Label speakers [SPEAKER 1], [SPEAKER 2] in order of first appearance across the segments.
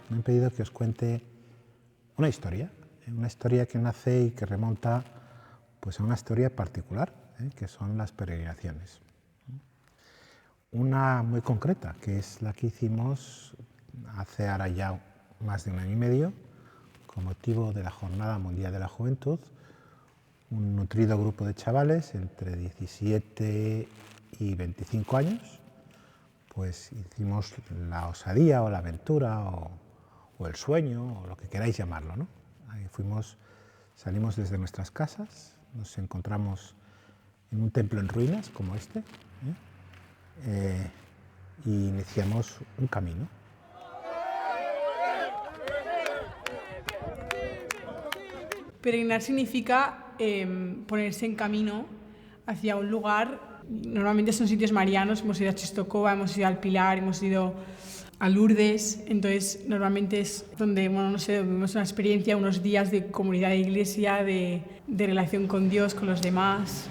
[SPEAKER 1] Me han pedido que os cuente una historia que nace y que remonta pues, a una historia particular, que son las peregrinaciones. Una muy concreta, que es la que hicimos hace ahora ya más de 1 año y medio, con motivo de la Jornada Mundial de la Juventud. Un nutrido grupo de chavales entre 17 y 25 años, pues hicimos la osadía o la aventura o el sueño, o lo que queráis llamarlo, ¿no? Ahí salimos desde nuestras casas, nos encontramos en un templo en ruinas como este, y iniciamos un camino.
[SPEAKER 2] Peregrinar significa ponerse en camino hacia un lugar. Normalmente son sitios marianos, hemos ido a Czestochowa, hemos ido al Pilar, hemos ido a Lourdes, entonces normalmente es donde, bueno, no sé, vivimos una experiencia, unos días de comunidad de iglesia, de relación con Dios, con los demás.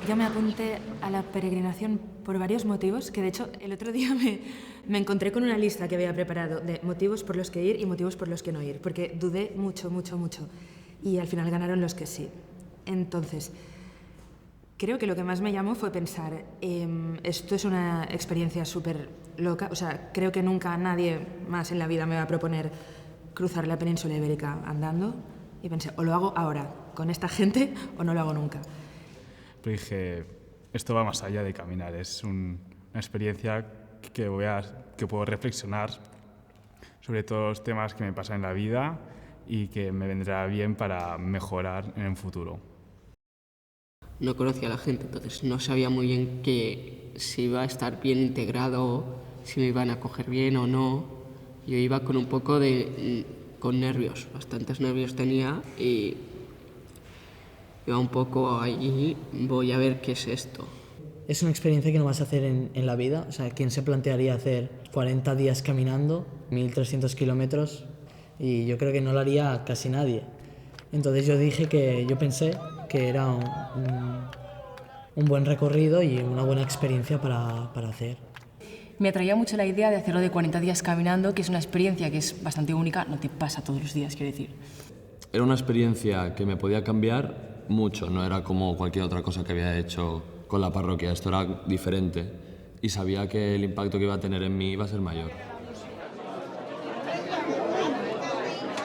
[SPEAKER 3] Yo me apunté a la peregrinación por varios motivos, que de hecho el otro día me encontré con una lista que había preparado de motivos por los que ir y motivos por los que no ir, porque dudé mucho, y al final ganaron los que sí. Entonces, creo que lo que más me llamó fue pensar, esto es una experiencia súper loca, o sea, creo que nunca nadie más en la vida me va a proponer cruzar la península ibérica andando, y pensé, o lo hago ahora con esta gente o no lo hago nunca.
[SPEAKER 4] Pero dije, esto va más allá de caminar, es una experiencia que puedo reflexionar sobre todos los temas que me pasan en la vida y que me vendrá bien para mejorar en el futuro.
[SPEAKER 5] No conocía a la gente, entonces no sabía muy bien que si iba a estar bien integrado, si me iban a coger bien o no. Yo iba con un poco con nervios, bastantes nervios tenía y iba un poco ahí, voy a ver qué es esto.
[SPEAKER 6] Es una experiencia que no vas a hacer en la vida, o sea, ¿quién se plantearía hacer 40 días caminando, 1.300 kilómetros? Y yo creo que no lo haría casi nadie. Entonces yo pensé que era un buen recorrido y una buena experiencia para hacer.
[SPEAKER 7] Me atraía mucho la idea de hacerlo de 40 días caminando, que es una experiencia que es bastante única, no te pasa todos los días, quiero decir.
[SPEAKER 8] Era una experiencia que me podía cambiar mucho, no era como cualquier otra cosa que había hecho con la parroquia, esto era diferente y sabía que el impacto que iba a tener en mí iba a ser mayor.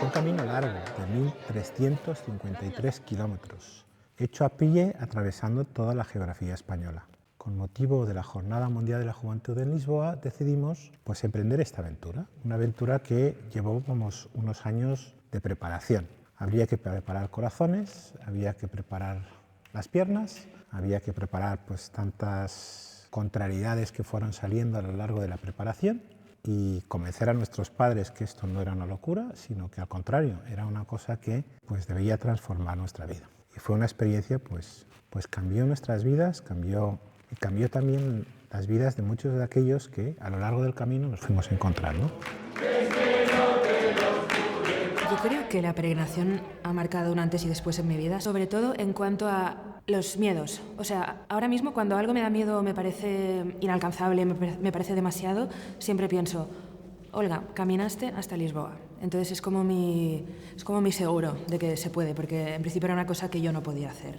[SPEAKER 1] Un camino largo de 1.353 kilómetros, hecho a pie atravesando toda la geografía española. Con motivo de la Jornada Mundial de la Juventud en Lisboa decidimos emprender esta aventura, una aventura que llevábamos unos años de preparación. Habría que preparar corazones, había que preparar las piernas, había que preparar tantas contrariedades que fueron saliendo a lo largo de la preparación y convencer a nuestros padres que esto no era una locura, sino que al contrario, era una cosa que debía transformar nuestra vida. Y fue una experiencia cambió nuestras vidas, cambió también las vidas de muchos de aquellos que a lo largo del camino nos fuimos encontrando.
[SPEAKER 3] Yo creo que la peregrinación ha marcado un antes y después en mi vida, sobre todo en cuanto a los miedos. O sea, ahora mismo cuando algo me da miedo, me parece inalcanzable, me parece demasiado, siempre pienso, Olga, caminaste hasta Lisboa. Entonces es como mi seguro de que se puede, porque en principio era una cosa que yo no podía hacer.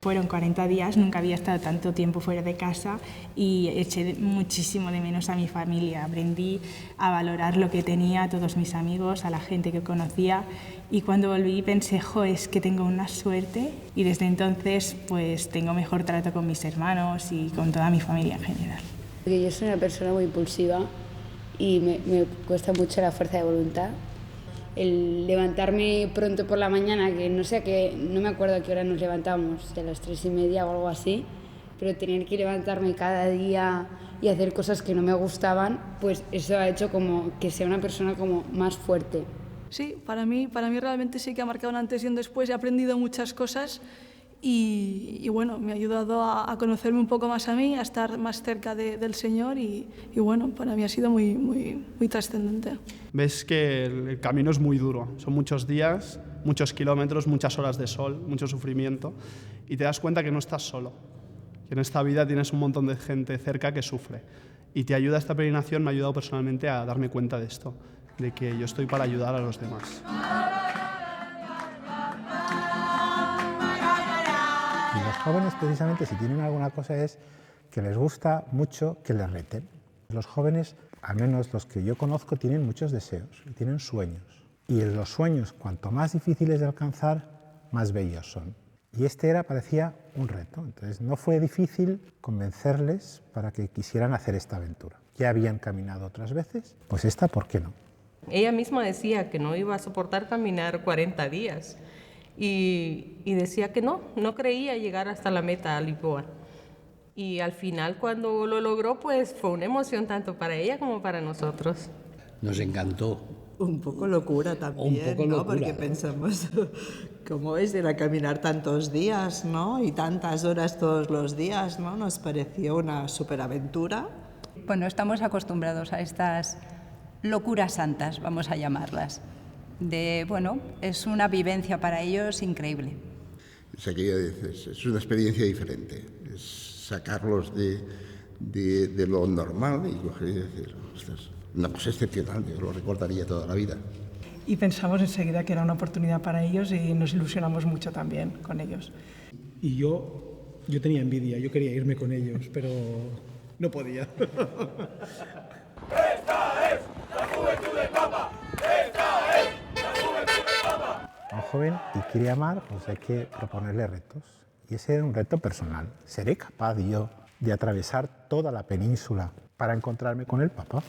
[SPEAKER 2] Fueron 40 días, nunca había estado tanto tiempo fuera de casa y eché muchísimo de menos a mi familia. Aprendí a valorar lo que tenía, a todos mis amigos, a la gente que conocía y cuando volví pensé, es que tengo una suerte y desde entonces tengo mejor trato con mis hermanos y con toda mi familia en general.
[SPEAKER 9] Porque yo soy una persona muy impulsiva y me cuesta mucho la fuerza de voluntad. El levantarme pronto por la mañana, que no me acuerdo a qué hora nos levantábamos, de las 3:30 o algo así, pero tener que levantarme cada día y hacer cosas que no me gustaban, pues eso ha hecho como que sea una persona como más fuerte.
[SPEAKER 10] Sí, para mí realmente sí que ha marcado un antes y un después. He aprendido muchas cosas y bueno, me ha ayudado a conocerme un poco más a mí, a estar más cerca del Señor y bueno, para mí ha sido muy trascendente.
[SPEAKER 11] Ves que el camino es muy duro, son muchos días, muchos kilómetros, muchas horas de sol, mucho sufrimiento y te das cuenta que no estás solo, que en esta vida tienes un montón de gente cerca que sufre y te ayuda esta peregrinación, me ha ayudado personalmente a darme cuenta de esto, de que yo estoy para ayudar a los demás.
[SPEAKER 1] Y los jóvenes, precisamente, si tienen alguna cosa es que les gusta mucho que les reten. Los jóvenes, al menos los que yo conozco, tienen muchos deseos, tienen sueños. Y los sueños, cuanto más difíciles de alcanzar, más bellos son. Y este parecía un reto. Entonces no fue difícil convencerles para que quisieran hacer esta aventura. Ya habían caminado otras veces, pues esta, ¿por qué no?
[SPEAKER 12] Ella misma decía que no iba a soportar caminar 40 días y decía que no creía llegar hasta la meta a Lisboa. Y al final, cuando lo logró, pues fue una emoción tanto para ella como para nosotros.
[SPEAKER 13] Nos encantó.
[SPEAKER 14] Un poco locura también,
[SPEAKER 13] un poco
[SPEAKER 14] ¿no?
[SPEAKER 13] Locura.
[SPEAKER 14] Porque pensamos, ¿cómo es ir a caminar tantos días, ¿no? Y tantas horas todos los días, ¿no? Nos pareció una superaventura.
[SPEAKER 15] Bueno, estamos acostumbrados a estas locuras santas, vamos a llamarlas. Bueno, es una vivencia para ellos increíble.
[SPEAKER 16] Es una experiencia diferente, es sacarlos de lo normal y coger y decir, ostras, una cosa excepcional, yo lo recordaría toda la vida.
[SPEAKER 17] Y pensamos enseguida que era una oportunidad para ellos y nos ilusionamos mucho también con ellos.
[SPEAKER 18] Y yo tenía envidia, yo quería irme con ellos, pero no podía.
[SPEAKER 19] ¡Esta es la juventud del Papa! ¡Esta es la juventud del Papa!
[SPEAKER 1] A un joven y quiere amar, pues hay que proponerle retos. Y ese era un reto personal. ¿Seré capaz yo de atravesar toda la península para encontrarme con el Papa?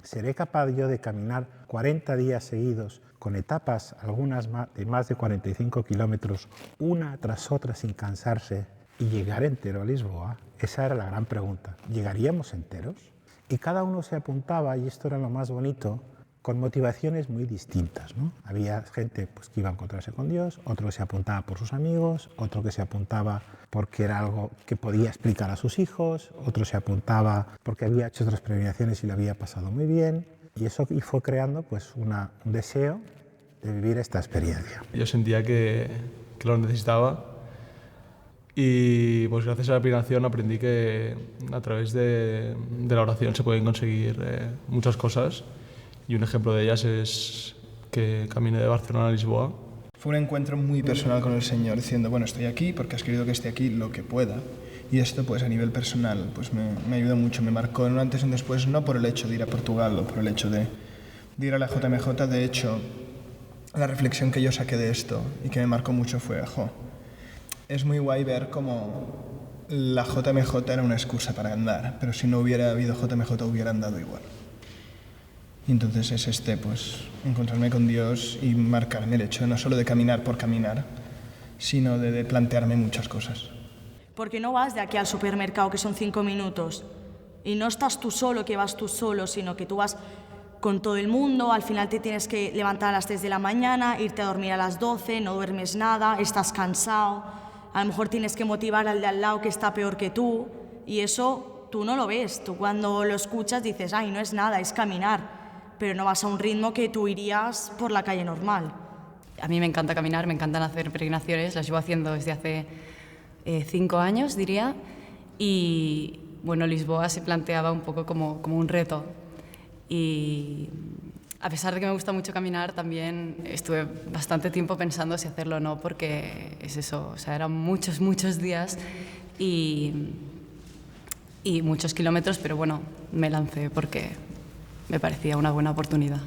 [SPEAKER 1] ¿Seré capaz yo de caminar 40 días seguidos con etapas, algunas de más de 45 kilómetros, una tras otra sin cansarse y llegar entero a Lisboa? Esa era la gran pregunta. ¿Llegaríamos enteros? Y cada uno se apuntaba, y esto era lo más bonito, con motivaciones muy distintas, ¿no? Había gente pues, que iba a encontrarse con Dios, otro que se apuntaba por sus amigos, otro que se apuntaba porque era algo que podía explicar a sus hijos, otro se apuntaba porque había hecho otras peregrinaciones y lo había pasado muy bien. Y eso fue creando pues, un deseo de vivir esta experiencia.
[SPEAKER 20] Yo sentía que lo necesitaba y pues gracias a la peregrinación aprendí que a través de la oración se pueden conseguir muchas cosas. Y un ejemplo de ellas es que caminé de Barcelona a Lisboa.
[SPEAKER 21] Fue un encuentro muy personal con el Señor, diciendo, bueno, estoy aquí porque has querido que esté aquí lo que pueda. Y esto, pues a nivel personal, pues me ayudó mucho, me marcó en un antes y un después, no por el hecho de ir a Portugal o por el hecho de ir a la JMJ. De hecho, la reflexión que yo saqué de esto y que me marcó mucho fue, es muy guay ver cómo la JMJ era una excusa para andar, pero si no hubiera habido JMJ hubiera andado igual. Y entonces es pues encontrarme con Dios y marcarme el hecho no solo de caminar por caminar, sino de plantearme muchas cosas.
[SPEAKER 22] Porque no vas de aquí al supermercado, que son 5 minutos, y no estás tú solo, que vas tú solo, sino que tú vas con todo el mundo, al final te tienes que levantar a las 3 de la mañana, irte a dormir a las 12, no duermes nada, estás cansado, a lo mejor tienes que motivar al de al lado que está peor que tú, y eso tú no lo ves, tú cuando lo escuchas dices, ay, no es nada, es caminar. Pero no vas a un ritmo que tú irías por la calle normal.
[SPEAKER 7] A mí me encanta caminar, me encantan hacer peregrinaciones, las llevo haciendo desde hace 5 años, diría, y bueno, Lisboa se planteaba un poco como un reto. Y a pesar de que me gusta mucho caminar, también estuve bastante tiempo pensando si hacerlo o no, porque es eso, o sea, eran muchos días y muchos kilómetros, pero bueno, me lancé porque me parecía una buena oportunidad.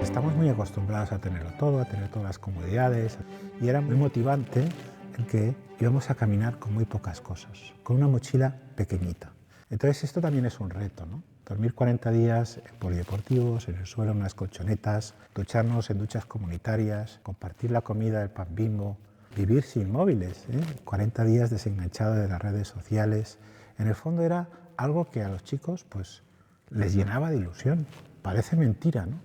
[SPEAKER 1] Estamos muy acostumbrados a tenerlo todo, a tener todas las comodidades, y era muy motivante el que íbamos a caminar con muy pocas cosas, con una mochila pequeñita. Entonces esto también es un reto, ¿no? Dormir 40 días en polideportivos, en el suelo, en unas colchonetas, ducharnos en duchas comunitarias, compartir la comida del pan Bimbo, vivir sin móviles, 40 días desenganchado de las redes sociales. En el fondo era algo que a los chicos pues, les llenaba de ilusión. Parece mentira, ¿no?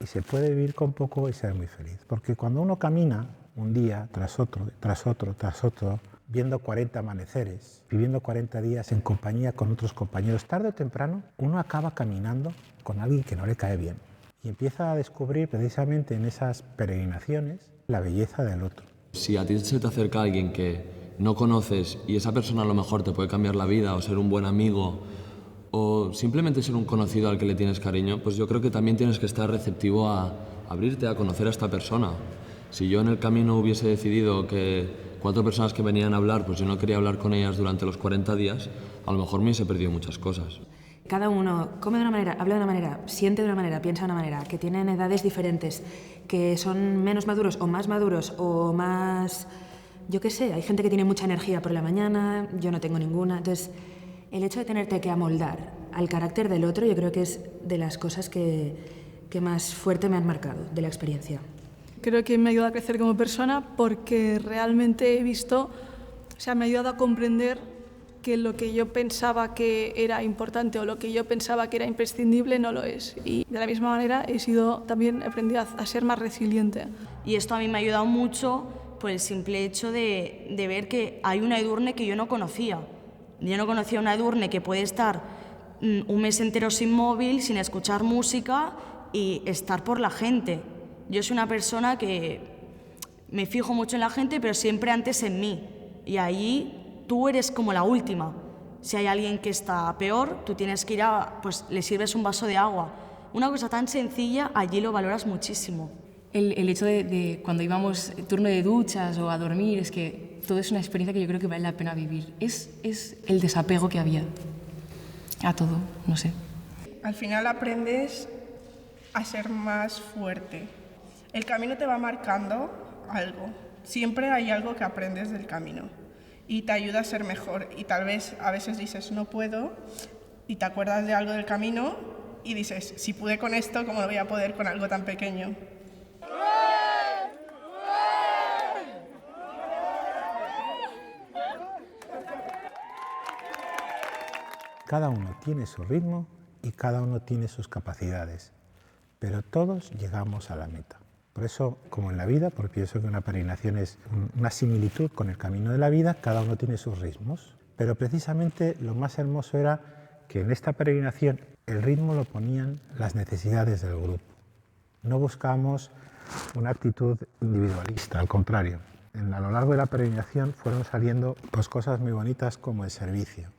[SPEAKER 1] Y se puede vivir con poco y ser muy feliz. Porque cuando uno camina un día tras otro, tras otro, tras otro, viendo 40 amaneceres, viviendo 40 días en compañía con otros compañeros, tarde o temprano uno acaba caminando con alguien que no le cae bien. Y empieza a descubrir precisamente en esas peregrinaciones la belleza del otro.
[SPEAKER 8] Si a ti se te acerca alguien que no conoces y esa persona a lo mejor te puede cambiar la vida o ser un buen amigo o simplemente ser un conocido al que le tienes cariño, pues yo creo que también tienes que estar receptivo a abrirte a conocer a esta persona. Si yo en el camino hubiese decidido que 4 personas que venían a hablar, pues yo no quería hablar con ellas durante los 40 días, a lo mejor me hubiese perdido muchas cosas.
[SPEAKER 3] Cada uno come de una manera, habla de una manera, siente de una manera, piensa de una manera, que tienen edades diferentes, que son menos maduros o más, yo qué sé, hay gente que tiene mucha energía por la mañana, yo no tengo ninguna. Entonces, el hecho de tenerte que amoldar al carácter del otro, yo creo que es de las cosas que más fuerte me han marcado de la experiencia.
[SPEAKER 10] Creo que me ayuda a crecer como persona porque realmente he visto, me ha ayudado a comprender que lo que yo pensaba que era importante o lo que yo pensaba que era imprescindible no lo es. Y de la misma manera también he aprendido a ser más resiliente.
[SPEAKER 22] Y esto a mí me ha ayudado mucho por el simple hecho de ver que hay una Edurne que yo no conocía. Yo no conocía una Edurne que puede estar un mes entero sin móvil, sin escuchar música y estar por la gente. Yo soy una persona que me fijo mucho en la gente, pero siempre antes en mí. Y ahí tú eres como la última. Si hay alguien que está peor, tú tienes que ir pues le sirves un vaso de agua. Una cosa tan sencilla, allí lo valoras muchísimo.
[SPEAKER 7] El hecho de cuando íbamos turno de duchas o a dormir, es que todo es una experiencia que yo creo que vale la pena vivir. Es el desapego que había a todo, no sé.
[SPEAKER 4] Al final aprendes a ser más fuerte. El camino te va marcando algo. Siempre hay algo que aprendes del camino y te ayuda a ser mejor. Y tal vez a veces dices, no puedo, y te acuerdas de algo del camino y dices, si pude con esto, ¿cómo lo voy a poder con algo tan pequeño?
[SPEAKER 1] Cada uno tiene su ritmo y cada uno tiene sus capacidades, pero todos llegamos a la meta. Por eso, como en la vida, porque pienso que una peregrinación es una similitud con el camino de la vida, cada uno tiene sus ritmos. Pero precisamente lo más hermoso era que en esta peregrinación el ritmo lo ponían las necesidades del grupo. No buscamos una actitud individualista, al contrario. A lo largo de la peregrinación fueron saliendo pues, cosas muy bonitas como el servicio.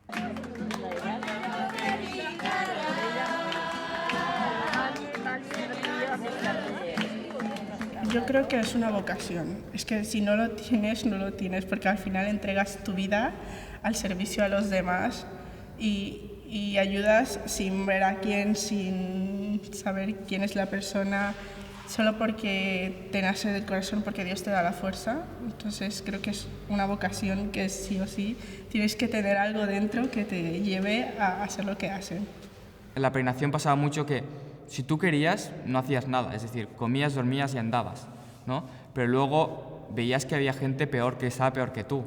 [SPEAKER 4] Yo creo que es una vocación. Es que si no lo tienes, no lo tienes, porque al final entregas tu vida al servicio a los demás y ayudas sin ver a quién, sin saber quién es la persona, solo porque te nace del corazón, porque Dios te da la fuerza. Entonces creo que es una vocación que sí o sí tienes que tener algo dentro que te lleve a hacer lo que hacen.
[SPEAKER 13] En la peregrinación pasaba mucho que si tú querías, no hacías nada, es decir, comías, dormías y andabas, ¿no? Pero luego veías que había gente peor, que estaba peor que tú.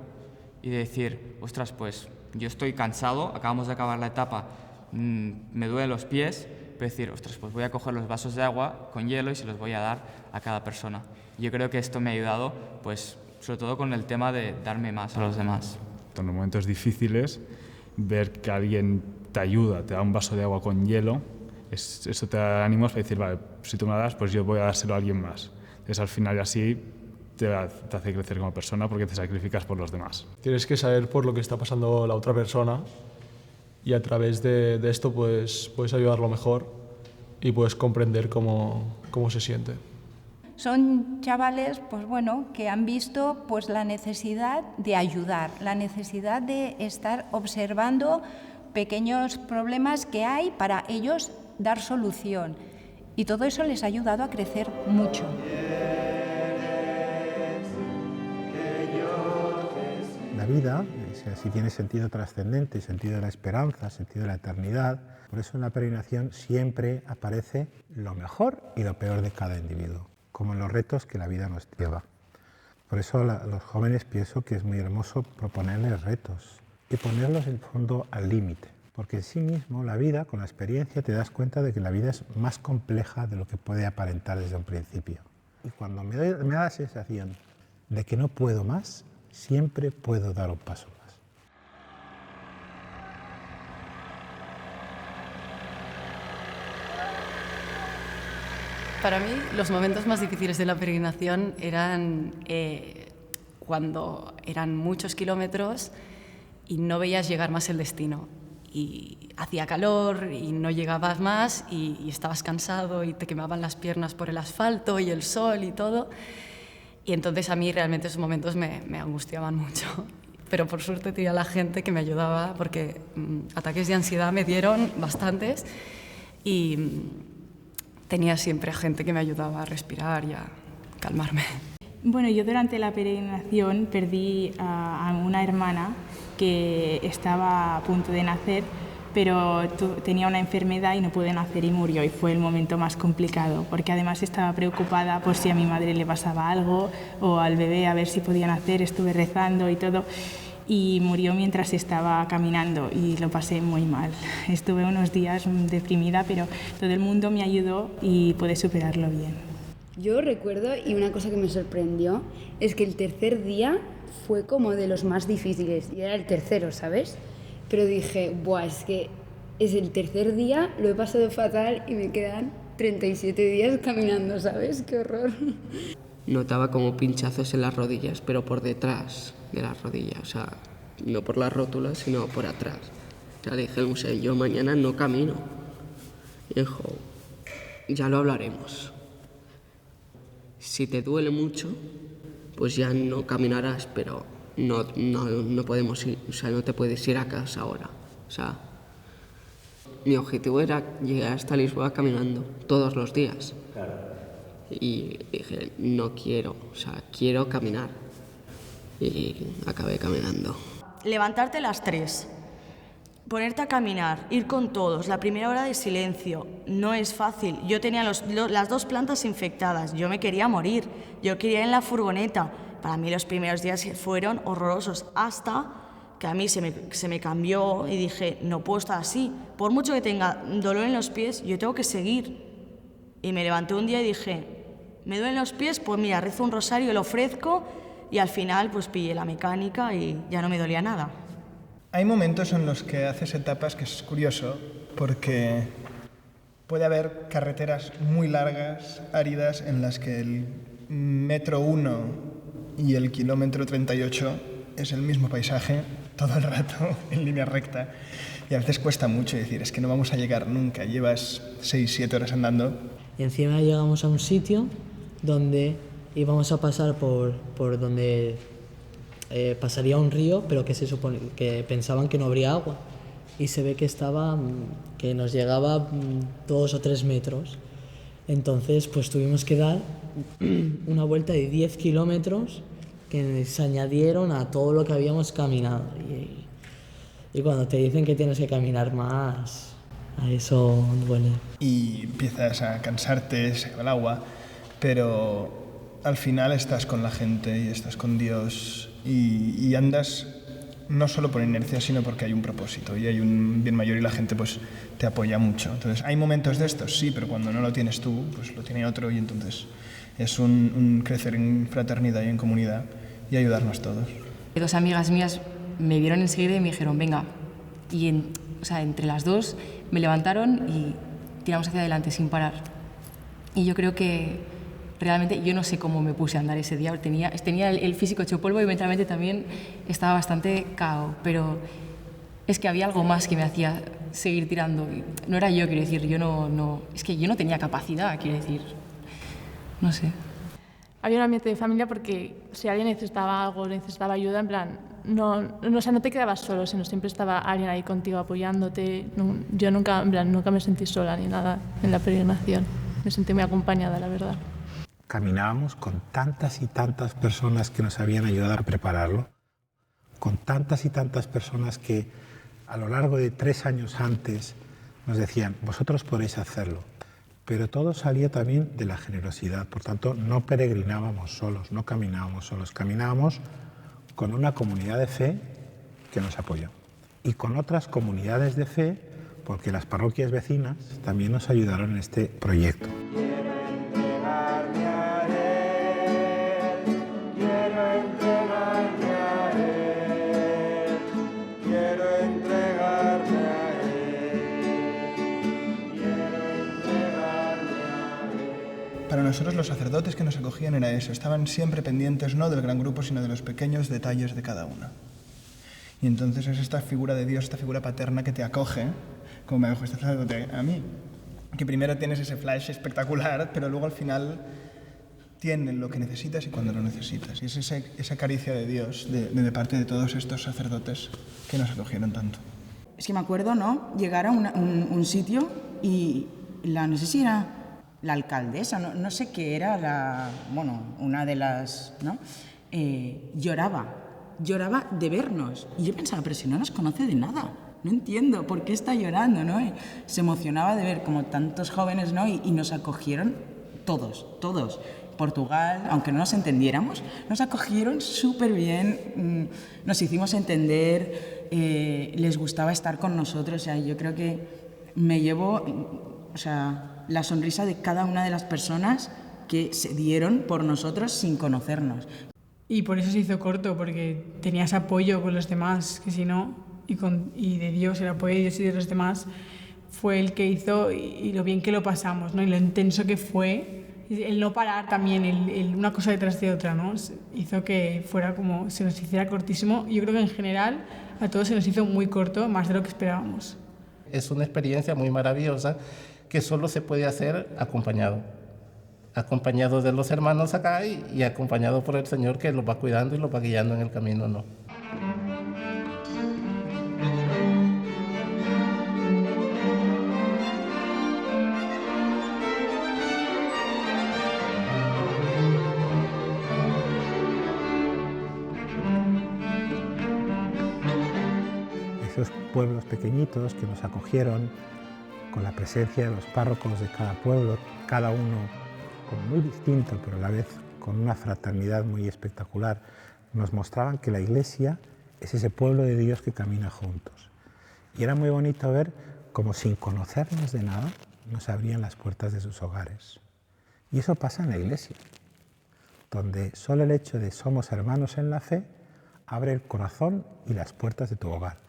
[SPEAKER 13] Y de decir, ostras, pues yo estoy cansado, acabamos de acabar la etapa, me duelen los pies, pero decir, ostras, pues voy a coger los vasos de agua con hielo y se los voy a dar a cada persona. Yo creo que esto me ha ayudado, pues, sobre todo con el tema de darme más a los demás.
[SPEAKER 23] En los momentos difíciles, ver que alguien te ayuda, te da un vaso de agua con hielo, eso te da ánimos para decir, vale, si tú me lo das, pues yo voy a dárselo a alguien más. Entonces, al final, así te hace crecer como persona porque te sacrificas por los demás.
[SPEAKER 20] Tienes que saber por lo que está pasando la otra persona y a través de esto pues, puedes ayudarlo mejor y puedes comprender cómo se siente.
[SPEAKER 15] Son chavales pues bueno, que han visto pues, la necesidad de ayudar, la necesidad de estar observando pequeños problemas que hay para ellos dar solución. Y todo eso les ha ayudado a crecer mucho.
[SPEAKER 1] La vida, si tiene sentido trascendente, sentido de la esperanza, sentido de la eternidad, por eso en la peregrinación siempre aparece lo mejor y lo peor de cada individuo, como en los retos que la vida nos lleva. Por eso a los jóvenes pienso que es muy hermoso proponerles retos y ponerlos en el fondo al límite, porque en sí mismo la vida, con la experiencia, te das cuenta de que la vida es más compleja de lo que puede aparentar desde un principio. Y cuando me da la sensación de que no puedo más, siempre puedo dar un paso más.
[SPEAKER 7] Para mí, los momentos más difíciles de la peregrinación eran cuando eran muchos kilómetros y no veías llegar más el destino. Y hacía calor y no llegabas más y estabas cansado y te quemaban las piernas por el asfalto y el sol y todo. Y entonces a mí realmente esos momentos me angustiaban mucho. Pero por suerte tenía la gente que me ayudaba porque ataques de ansiedad me dieron bastantes y tenía siempre gente que me ayudaba a respirar y a calmarme.
[SPEAKER 2] Bueno, yo durante la peregrinación perdí a una hermana que estaba a punto de nacer, pero tenía una enfermedad y no pudo nacer y murió, y fue el momento más complicado, porque además estaba preocupada por si a mi madre le pasaba algo o al bebé, a ver si podía nacer, estuve rezando y todo, y murió mientras estaba caminando y lo pasé muy mal. Estuve unos días deprimida, pero todo el mundo me ayudó y pude superarlo bien.
[SPEAKER 9] Yo recuerdo, y una cosa que me sorprendió, es que el tercer día fue como de los más difíciles, y era el tercero, ¿sabes? Pero dije, buah, es que es el tercer día, lo he pasado fatal y me quedan 37 días caminando, ¿sabes? ¡Qué horror!
[SPEAKER 5] Notaba como pinchazos en las rodillas, pero por detrás de las rodillas, o sea, no por las rótulas, sino por atrás. O sea, le dije al museo, yo mañana no camino. Y dijo, ya lo hablaremos. Si te duele mucho, pues ya no caminarás, pero no podemos ir, o sea, no te puedes ir a casa ahora. O sea, mi objetivo era llegar hasta Lisboa caminando todos los días. Claro. Y dije, no quiero, o sea, quiero caminar. Y acabé caminando.
[SPEAKER 22] Levantarte a las 3, ponerte a caminar, ir con todos, la primera hora de silencio, no es fácil. Yo tenía las 2 plantas infectadas, yo me quería morir, yo quería ir en la furgoneta. Para mí los primeros días fueron horrorosos, hasta que a mí se me cambió y dije, no puedo estar así. Por mucho que tenga dolor en los pies, yo tengo que seguir. Y me levanté un día y dije, me duelen los pies, pues mira, rezo un rosario, lo ofrezco, y al final pues pillé la mecánica y ya no me dolía nada.
[SPEAKER 21] Hay momentos en los que haces etapas que es curioso, porque puede haber carreteras muy largas, áridas, en las que el metro 1 y el kilómetro 38 es el mismo paisaje todo el rato en línea recta, y a veces cuesta mucho decir, es que no vamos a llegar nunca, llevas 6-7 horas andando.
[SPEAKER 6] Y encima llegamos a un sitio donde íbamos a pasar por donde pasaría un río, pero que se supone que pensaban que no habría agua, y se ve que que nos llegaba 2 o 3 metros. Entonces pues tuvimos que dar una vuelta de 10 kilómetros que se añadieron a todo lo que habíamos caminado, y cuando te dicen que tienes que caminar más, a eso duele.
[SPEAKER 21] Y empiezas a cansarte, se acaba el agua, pero al final estás con la gente y estás con Dios, y andas no solo por inercia, sino porque hay un propósito y hay un bien mayor, y la gente pues te apoya mucho. Entonces hay momentos de estos, sí, pero cuando no lo tienes tú, pues lo tiene otro, y entonces es un crecer en fraternidad y en comunidad y ayudarnos todos.
[SPEAKER 7] 2 amigas mías me vieron enseguida y me dijeron, venga, y entre las 2 me levantaron y tiramos hacia adelante sin parar. Y yo creo que realmente yo no sé cómo me puse a andar ese día, tenía el físico hecho polvo y mentalmente también estaba bastante cao, pero es que había algo más que me hacía seguir tirando. No era yo, quiero decir, es que yo no tenía capacidad, quiero decir, no sé.
[SPEAKER 24] Había un ambiente de familia porque si alguien necesitaba algo, necesitaba ayuda, en plan, no te quedabas solo, sino siempre estaba alguien ahí contigo apoyándote. Yo nunca me sentí sola ni nada en la peregrinación. me sentí muy acompañada, la verdad.
[SPEAKER 1] Caminábamos con tantas y tantas personas que nos habían ayudado a prepararlo, con tantas y tantas personas que a lo largo de 3 años antes nos decían, vosotros podéis hacerlo. Pero todo salía también de la generosidad, por tanto no peregrinábamos solos, no caminábamos solos, caminábamos con una comunidad de fe que nos apoyó y con otras comunidades de fe, porque las parroquias vecinas también nos ayudaron en este proyecto.
[SPEAKER 21] Para nosotros los sacerdotes que nos acogían era eso, estaban siempre pendientes no del gran grupo, sino de los pequeños detalles de cada uno. Y entonces es esta figura de Dios, esta figura paterna que te acoge, como me dijo este sacerdote a mí, que primero tienes ese flash espectacular, pero luego al final tienen lo que necesitas y cuando lo necesitas. Y es esa caricia de Dios de parte de todos estos sacerdotes que nos acogieron tanto.
[SPEAKER 11] Es que me acuerdo, ¿no? Llegar a un sitio y no sé si era la alcaldesa, no sé qué era, una de las, ¿no? Lloraba de vernos. Y yo pensaba, pero si no nos conoce de nada, no entiendo por qué está llorando, ¿no? Se emocionaba de ver como tantos jóvenes, ¿no? Y nos acogieron todos. Portugal, aunque no nos entendiéramos, nos acogieron súper bien, nos hicimos entender, les gustaba estar con nosotros. O sea, yo creo que me llevo, la sonrisa de cada una de las personas que se dieron por nosotros sin conocernos.
[SPEAKER 12] Y por eso se hizo corto, porque tenías apoyo con los demás, que si no, y de Dios, el apoyo de Dios y de los demás fue el que hizo y lo bien que lo pasamos, ¿no? Y lo intenso que fue, el no parar también, una cosa detrás de otra, ¿no? Hizo que fuera como, se nos hiciera cortísimo. Yo creo que en general a todos se nos hizo muy corto, más de lo que esperábamos.
[SPEAKER 14] Es una experiencia muy maravillosa que solo se puede hacer acompañado de los hermanos acá y acompañado por el Señor que los va cuidando y los va guiando en el camino, ¿no?
[SPEAKER 1] Esos pueblos pequeñitos que nos acogieron, con la presencia de los párrocos de cada pueblo, cada uno como muy distinto, pero a la vez con una fraternidad muy espectacular, nos mostraban que la Iglesia es ese pueblo de Dios que camina juntos. Y era muy bonito ver cómo sin conocernos de nada nos abrían las puertas de sus hogares. Y eso pasa en la Iglesia, donde solo el hecho de somos hermanos en la fe abre el corazón y las puertas de tu hogar.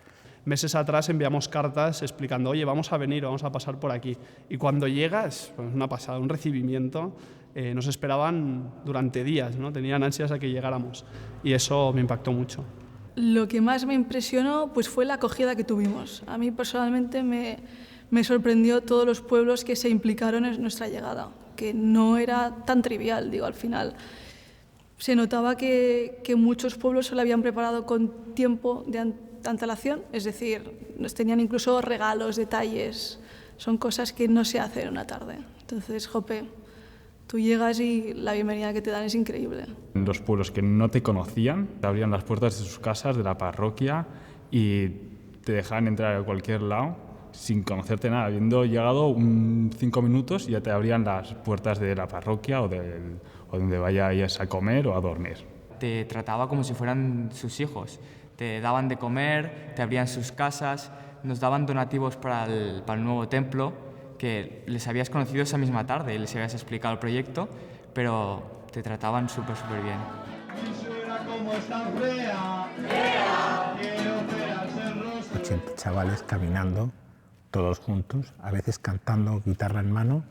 [SPEAKER 16] Meses atrás enviamos cartas explicando, oye, vamos a venir, vamos a pasar por aquí. Y cuando llegas, pues una pasada, un recibimiento, nos esperaban durante días, ¿no? Tenían ansias a que llegáramos y eso me impactó mucho.
[SPEAKER 10] Lo que más me impresionó pues, fue la acogida que tuvimos. A mí personalmente me sorprendió todos los pueblos que se implicaron en nuestra llegada, que no era tan trivial, digo, al final. Se notaba que muchos pueblos se lo habían preparado con tiempo de antelación, es decir, nos tenían incluso regalos, detalles, son cosas que no se hacen en una tarde. Entonces, jope, tú llegas y la bienvenida que te dan es increíble.
[SPEAKER 23] Los pueblos que no te conocían te abrían las puertas de sus casas, de la parroquia y te dejaban entrar a cualquier lado sin conocerte nada. Habiendo llegado 5 minutos ya te abrían las puertas de la parroquia o donde vayas a comer o a dormir.
[SPEAKER 13] Te trataba como si fueran sus hijos. Te daban de comer, te abrían sus casas, nos daban donativos para el nuevo templo, que les habías conocido esa misma tarde y les habías explicado el proyecto, pero te trataban súper bien.
[SPEAKER 1] 80 chavales caminando, todos juntos, a veces cantando guitarra en mano.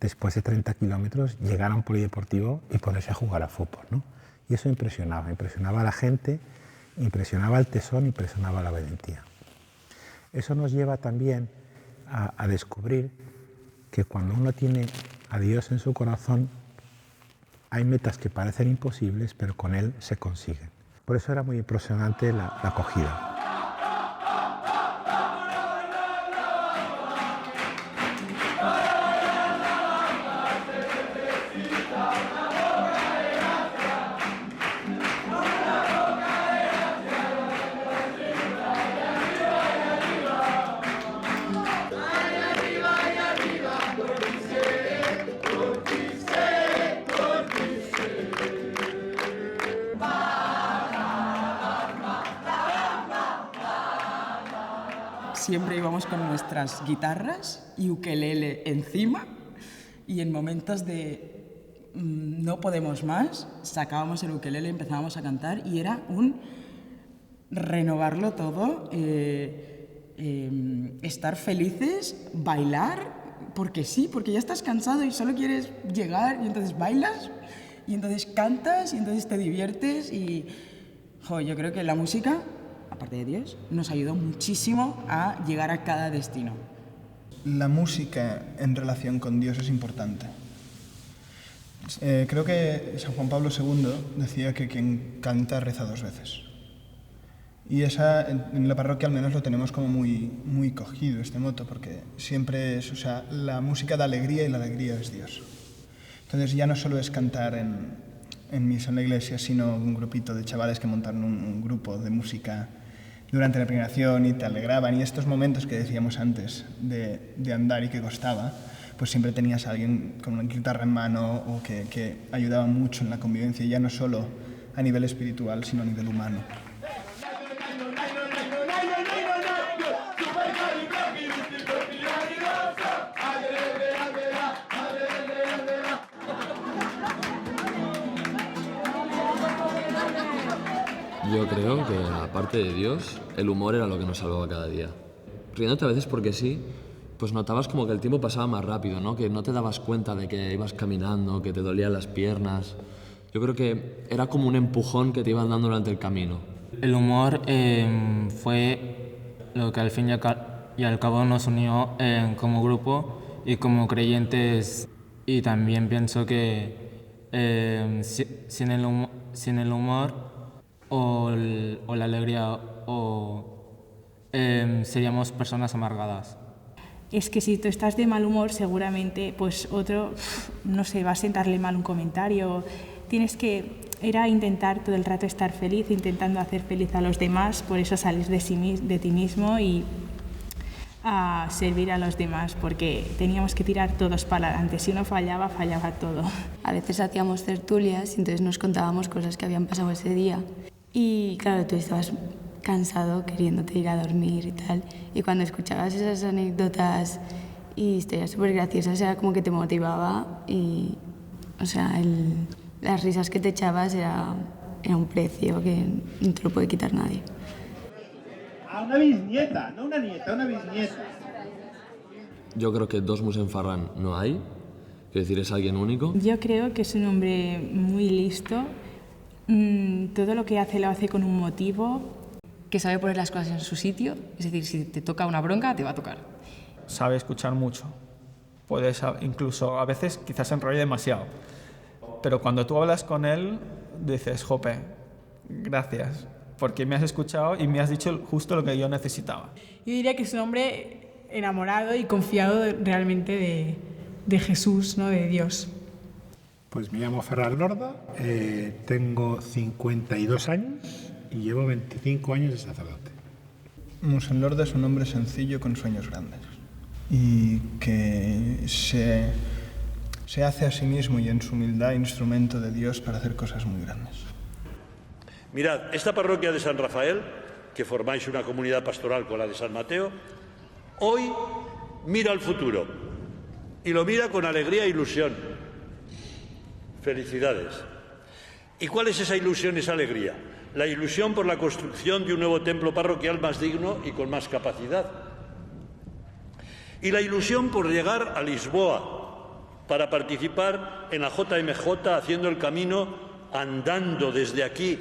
[SPEAKER 1] Después de 30 kilómetros, llegar a un polideportivo y ponerse a jugar a fútbol, ¿no? Y eso impresionaba a la gente, impresionaba el tesón, impresionaba la valentía. Eso nos lleva también a descubrir que cuando uno tiene a Dios en su corazón, hay metas que parecen imposibles, pero con Él se consiguen. Por eso era muy impresionante la acogida.
[SPEAKER 11] siempre íbamos con nuestras guitarras y ukelele encima, y en momentos de no podemos más, sacábamos el ukelele, empezábamos a cantar, y era un renovarlo todo, estar felices, bailar, porque sí, porque ya estás cansado y solo quieres llegar, y entonces bailas, y entonces cantas, y entonces te diviertes, y yo creo que la música, aparte de Dios, nos ayudó muchísimo a llegar a cada destino.
[SPEAKER 21] La música en relación con Dios es importante. Creo que San Juan Pablo II decía que quien canta reza 2 veces. Y esa, en la parroquia al menos lo tenemos como muy cogido, este moto, porque siempre es, la música da alegría y la alegría es Dios. Entonces ya no solo es cantar en misa en la iglesia, sino un grupito de chavales que montaron un grupo de música durante la peregrinación y te alegraban. Y estos momentos que decíamos antes de andar y que costaba, pues siempre tenías a alguien con una guitarra en mano o que ayudaba mucho en la convivencia, ya no solo a nivel espiritual, sino a nivel humano.
[SPEAKER 8] Yo creo que, aparte de Dios, el humor era lo que nos salvaba cada día. Riéndote a veces porque sí, pues notabas como que el tiempo pasaba más rápido, ¿no? Que no te dabas cuenta de que ibas caminando, que te dolían las piernas. Yo creo que era como un empujón que te iban dando durante el camino.
[SPEAKER 17] El humor fue lo que al fin y al cabo nos unió como grupo y como creyentes. Y también pienso que sin el humor o la alegría seríamos personas amargadas.
[SPEAKER 2] Es que si tú estás de mal humor, seguramente pues otro, no sé, va a sentarle mal un comentario. Era intentar todo el rato estar feliz, intentando hacer feliz a los demás, por eso salir de ti mismo y a servir a los demás, porque teníamos que tirar todos para adelante. Si uno fallaba, fallaba todo.
[SPEAKER 9] A veces hacíamos tertulias y entonces nos contábamos cosas que habían pasado ese día. Y claro, tú estabas cansado, queriéndote ir a dormir y tal. Y cuando escuchabas esas anécdotas y historias súper graciosas, era como que te motivaba y, las risas que te echabas era un precio que no te lo puede quitar nadie.
[SPEAKER 18] A una bisnieta, no una nieta, una bisnieta.
[SPEAKER 8] Yo creo que 2 Mossèn Ferran no hay, quiero decir, es alguien único.
[SPEAKER 2] Yo creo que es un hombre muy listo. Todo lo que hace lo hace con un motivo.
[SPEAKER 3] Que sabe poner las cosas en su sitio, es decir, si te toca una bronca, te va a tocar.
[SPEAKER 19] Sabe escuchar mucho. Puedes, incluso a veces quizás se enrolla demasiado. Pero cuando tú hablas con él, dices, jope, gracias, porque me has escuchado y me has dicho justo lo que yo necesitaba.
[SPEAKER 12] Yo diría que es un hombre enamorado y confiado realmente de Jesús, ¿no? De Dios.
[SPEAKER 1] Pues me llamo Ferran Lorda, tengo 52 años y llevo 25 años de sacerdote.
[SPEAKER 21] Mossèn Lorda es un hombre sencillo con sueños grandes y que se hace a sí mismo y en su humildad instrumento de Dios para hacer cosas muy grandes.
[SPEAKER 25] Mirad, esta parroquia de San Rafael, que formáis una comunidad pastoral con la de San Mateo, hoy mira al futuro y lo mira con alegría e ilusión. Felicidades. ¿Y cuál es esa ilusión, esa alegría? La ilusión por la construcción de un nuevo templo parroquial más digno y con más capacidad. Y la ilusión por llegar a Lisboa para participar en la JMJ haciendo el camino andando desde aquí.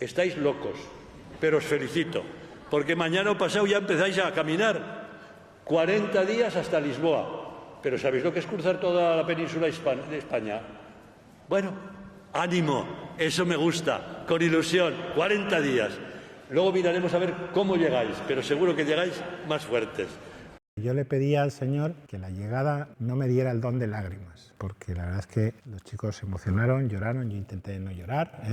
[SPEAKER 25] Estáis locos, pero os felicito, porque mañana o pasado ya empezáis a caminar 40 días hasta Lisboa. Pero ¿sabéis lo que es cruzar toda la península de España? Bueno, ánimo, eso me gusta, con ilusión, 40 días. Luego miraremos a ver cómo llegáis, pero seguro que llegáis más fuertes.
[SPEAKER 1] Yo le pedía al Señor que la llegada no me diera el don de lágrimas, porque la verdad es que los chicos se emocionaron, lloraron, yo intenté no llorar,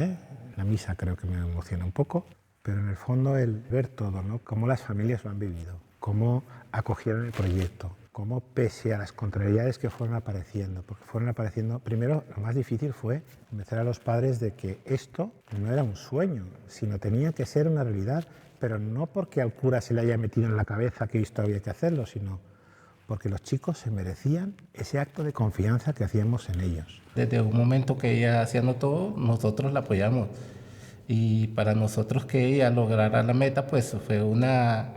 [SPEAKER 1] la misa creo que me emociona un poco, pero en el fondo el ver todo, ¿no? Cómo las familias lo han vivido, cómo acogieron el proyecto, cómo pese a las contrariedades que fueron apareciendo, porque fueron apareciendo, primero lo más difícil fue convencer a los padres de que esto no era un sueño, sino tenía que ser una realidad pero no porque al cura se le haya metido en la cabeza que esto había que hacerlo, sino porque los chicos se merecían ese acto de confianza que hacíamos en ellos.
[SPEAKER 14] Desde un momento que ella haciendo todo, nosotros la apoyamos. Y para nosotros que ella lograra la meta, pues fue una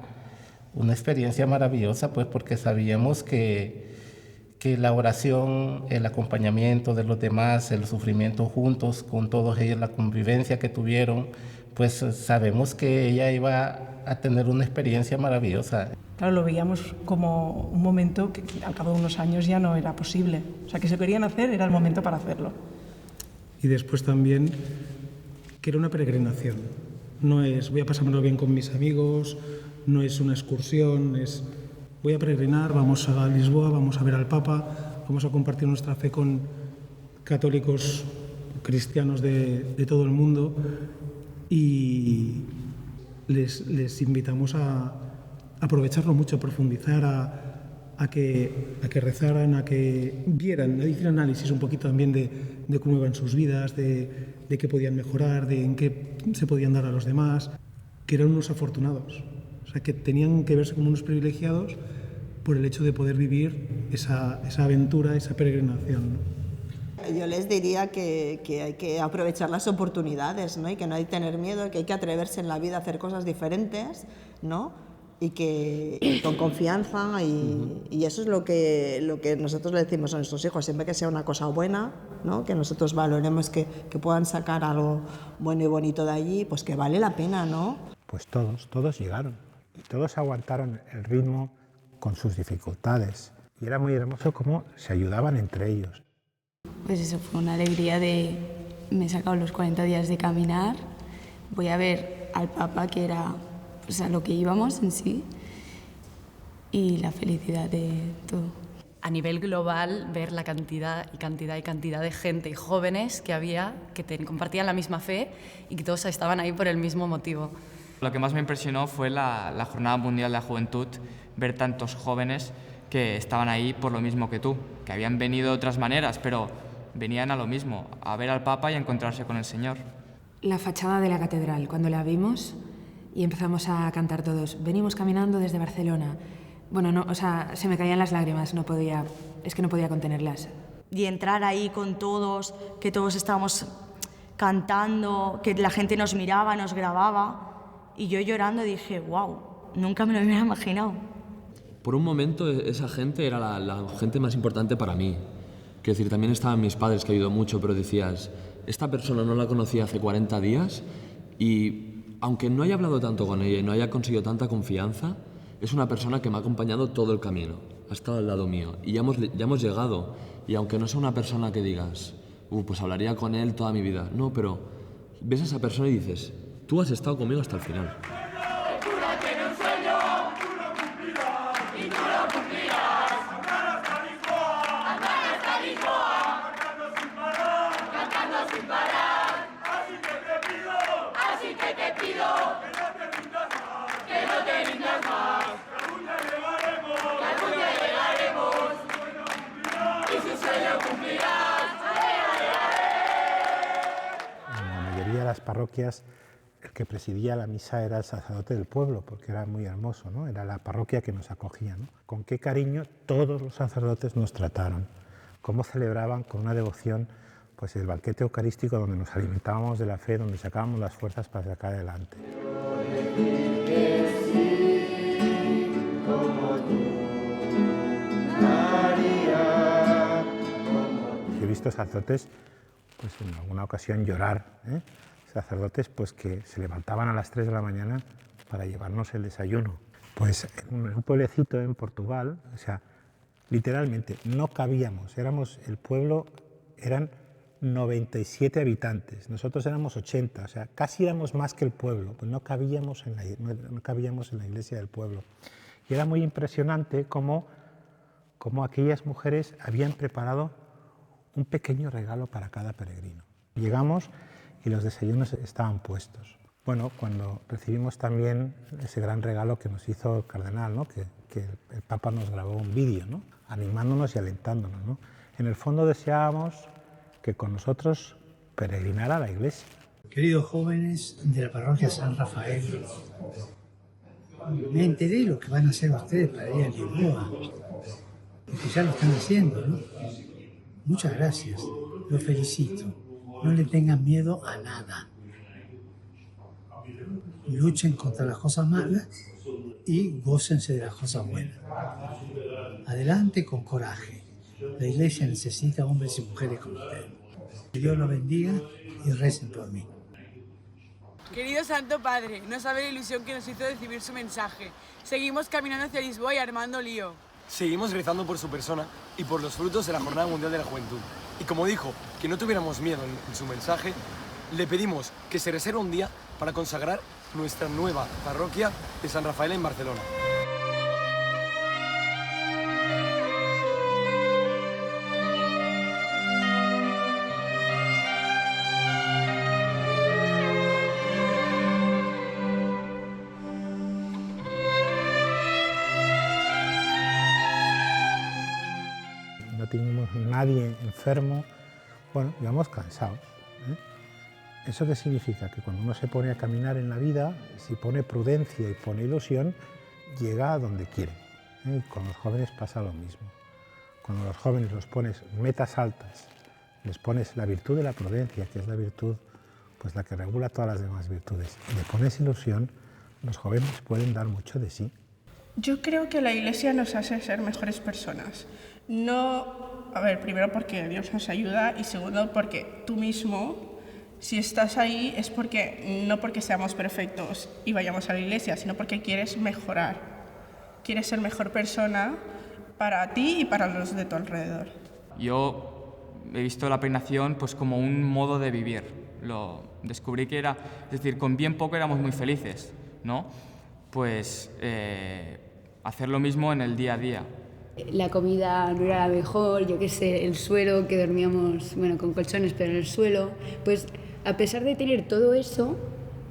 [SPEAKER 14] experiencia maravillosa, pues porque sabíamos que la oración, el acompañamiento de los demás, el sufrimiento juntos con todos ellos, la convivencia que tuvieron, pues sabemos que ella iba a tener una experiencia maravillosa.
[SPEAKER 4] Claro, lo veíamos como un momento que al cabo de unos años ya no era posible. O sea, que si querían hacer, era el momento para hacerlo.
[SPEAKER 5] Y después también que era una peregrinación. No es voy a pasármelo bien con mis amigos, no es una excursión, es voy a peregrinar, vamos a Lisboa, vamos a ver al Papa, vamos a compartir nuestra fe con católicos, cristianos de todo el mundo y les invitamos a aprovecharlo mucho, a profundizar, a que rezaran, a que vieran, a hacer análisis un poquito también de cómo iban sus vidas, de qué podían mejorar, de en qué se podían dar a los demás, que eran unos afortunados, o sea, que tenían que verse como unos privilegiados por el hecho de poder vivir esa aventura, esa peregrinación, ¿no?
[SPEAKER 15] Yo les diría que hay que aprovechar las oportunidades, ¿no? Y que no hay que tener miedo, que hay que atreverse en la vida a hacer cosas diferentes, ¿no? Y con confianza y eso es lo que nosotros le decimos a nuestros hijos, siempre que sea una cosa buena, ¿no? Que nosotros valoremos que puedan sacar algo bueno y bonito de allí, pues que vale la pena, ¿no?
[SPEAKER 1] Pues todos llegaron y todos aguantaron el ritmo con sus dificultades y era muy hermoso cómo se ayudaban entre ellos.
[SPEAKER 2] Pues eso fue una alegría me he sacado los 40 días de caminar, voy a ver al Papa, que era pues, a lo que íbamos en sí, y la felicidad de todo.
[SPEAKER 7] A nivel global, ver la cantidad de gente y jóvenes que había, que compartían la misma fe y que todos estaban ahí por el mismo motivo.
[SPEAKER 13] Lo que más me impresionó fue la Jornada Mundial de la Juventud, ver tantos jóvenes que estaban ahí por lo mismo que tú, que habían venido de otras maneras, pero venían a lo mismo, a ver al Papa y a encontrarse con el Señor.
[SPEAKER 3] La fachada de la catedral, cuando la vimos y empezamos a cantar todos, venimos caminando desde Barcelona. Bueno, no, o sea, se me caían las lágrimas, no podía contenerlas.
[SPEAKER 20] Y entrar ahí con todos, que todos estábamos cantando, que la gente nos miraba, nos grababa, y yo llorando dije, wow, nunca me lo hubiera imaginado.
[SPEAKER 8] Por un momento esa gente era la gente más importante para mí. Quiero decir, también estaban mis padres, que ayudó mucho, pero decías, esta persona no la conocí hace 40 días y aunque no haya hablado tanto con ella y no haya conseguido tanta confianza, es una persona que me ha acompañado todo el camino, ha estado al lado mío y ya hemos llegado. Y aunque no sea una persona que digas, pues hablaría con él toda mi vida, no, pero ves a esa persona y dices, tú has estado conmigo hasta el final.
[SPEAKER 1] Las parroquias, el que presidía la misa era el sacerdote del pueblo, porque era muy hermoso, ¿no? Era la parroquia que nos acogía, ¿no? Con qué cariño todos los sacerdotes nos trataron, cómo celebraban con una devoción pues el banquete eucarístico donde nos alimentábamos de la fe, donde sacábamos las fuerzas para sacar adelante. He visto sacerdotes pues en alguna ocasión llorar, ¿eh? Sacerdotes pues que se levantaban a las 3 de la mañana para llevarnos el desayuno. Pues en un pueblecito en Portugal, o sea, literalmente no cabíamos, el pueblo eran 97 habitantes, nosotros éramos 80, o sea, casi éramos más que el pueblo, pues no cabíamos en la iglesia del pueblo. Y era muy impresionante cómo aquellas mujeres habían preparado un pequeño regalo para cada peregrino. Llegamos y los desayunos estaban puestos. Bueno, cuando recibimos también ese gran regalo que nos hizo el cardenal, ¿no? que el Papa nos grabó un vídeo, ¿no? Animándonos y alentándonos, ¿no? En el fondo deseábamos que con nosotros peregrinara la Iglesia.
[SPEAKER 6] Queridos jóvenes de la parroquia San Rafael, me enteré de lo que van a hacer ustedes para ir a Lisboa, porque ya lo están haciendo, ¿no? Muchas gracias, los felicito. No le tengan miedo a nada. Luchen contra las cosas malas y gócense de las cosas buenas. Adelante con coraje. La iglesia necesita hombres y mujeres como ustedes. Que Dios los bendiga y recen por mí.
[SPEAKER 12] Querido Santo Padre, no sabe la ilusión que nos hizo recibir su mensaje. Seguimos caminando hacia Lisboa y armando lío.
[SPEAKER 10] Seguimos rezando por su persona y por los frutos de la Jornada Mundial de la Juventud. Y como dijo que no tuviéramos miedo en su mensaje, le pedimos que se reserve un día para consagrar nuestra nueva parroquia de San Rafael en Barcelona.
[SPEAKER 1] No teníamos nadie enfermo, bueno, íbamos cansados. ¿Eso qué significa? Que cuando uno se pone a caminar en la vida, si pone prudencia y pone ilusión, llega a donde quiere. Con los jóvenes pasa lo mismo. Cuando a los jóvenes los pones metas altas, les pones la virtud de la prudencia, que es la virtud, pues la que regula todas las demás virtudes, y le pones ilusión, los jóvenes pueden dar mucho de sí.
[SPEAKER 16] Yo creo que la Iglesia nos hace ser mejores personas. No, a ver, primero porque Dios nos ayuda y segundo porque tú mismo, si estás ahí es porque no porque seamos perfectos y vayamos a la Iglesia, sino porque quieres mejorar, quieres ser mejor persona para ti y para los de tu alrededor.
[SPEAKER 13] Yo he visto la peregrinación pues como un modo de vivir. Lo descubrí que era, es decir, con bien poco éramos muy felices, ¿no? Pues hacer lo mismo en el día a día.
[SPEAKER 9] La comida no era la mejor, yo qué sé, el suelo, que dormíamos, bueno, con colchones, pero en el suelo, pues a pesar de tener todo eso,